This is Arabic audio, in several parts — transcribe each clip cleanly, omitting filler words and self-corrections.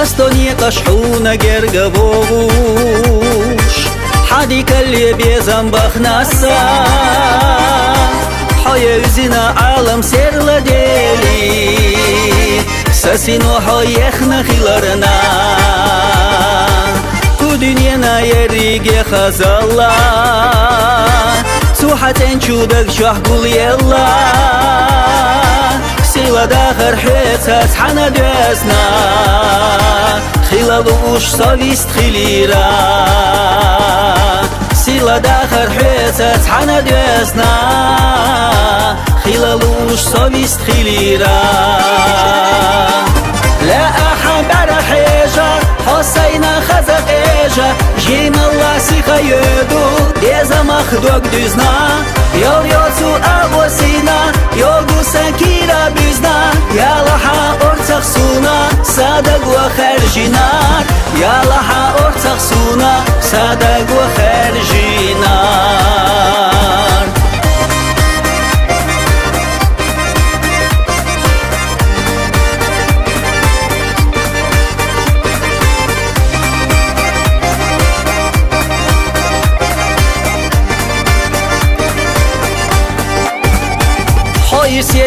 أستوني قشحونا جرجبوش حديك اللي بيزن بخناسا حيزنا عالم سير لديلي ساسينو حيخنا خلرنا كدنينا يريجي خزالا سوحتين شودك شحقول يلا سيلا داخر حيتها تحنا دوزنا خلالوش صويست خليرا سيلا داخر حيتها تحنا دوزنا خلالوش صويست خليرا لا أحب حيجة حسينا خزق إيجا جيم الله سيخا يدو ديزا مخدوك دوزنا يو يوتو أبوسينا يوغو سنكيرا بيزنا يا لحا أرتخ سونا صادق وخرجنا يا لحا أرتخ سونا صادق وخرجنا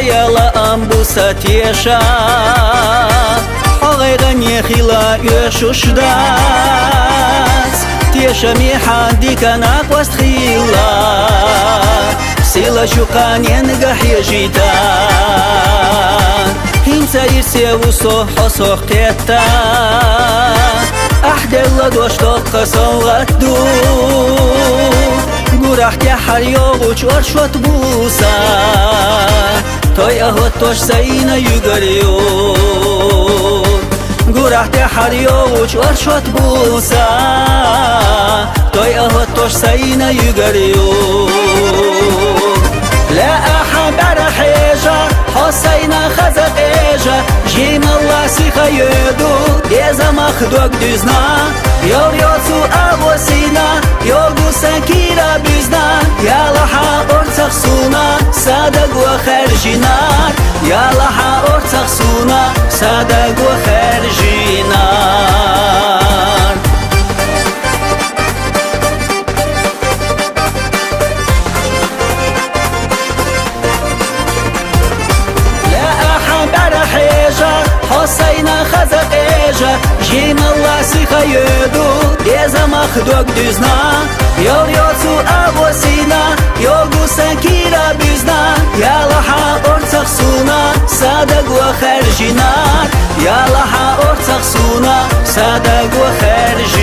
يلا أمبوسا تيشا حغيغا نيخيلا يشوشدات تيشا ميحان ديكا ناقواست خيلا سيلا شوقان ينقح يجيتان هيمسا يسيو صوح صوح قيتا أحد الله دوش توقع صوغتو قرح تحر يوغوش ورشوت بوسا توي أهوت توش سينا يغريون قرح تحر يوغوش ورشوت بوسا توي أهوت توش سينا يغريون لا أحب حيجة حسينا خزق إيجا جيم الله سيخا يدو ديزا مخدوك دوزنا يور يوتو أبوسينا يوغو سنكيرا بيزنا يا لحا أرتخ سونا صادق وخرجنا يا لحا أرتخ سونا صادق وخرجنا حسينا خزق إيجا جيم الله سيخا يدو ديزا مخدوك دوزنا يور يوتو أبوسينا يوغو سنكيرا بيزنا يا لحا أرتخ سونا صادق وخرجنا يا لحا أرتخ سونا صادق وخرجنا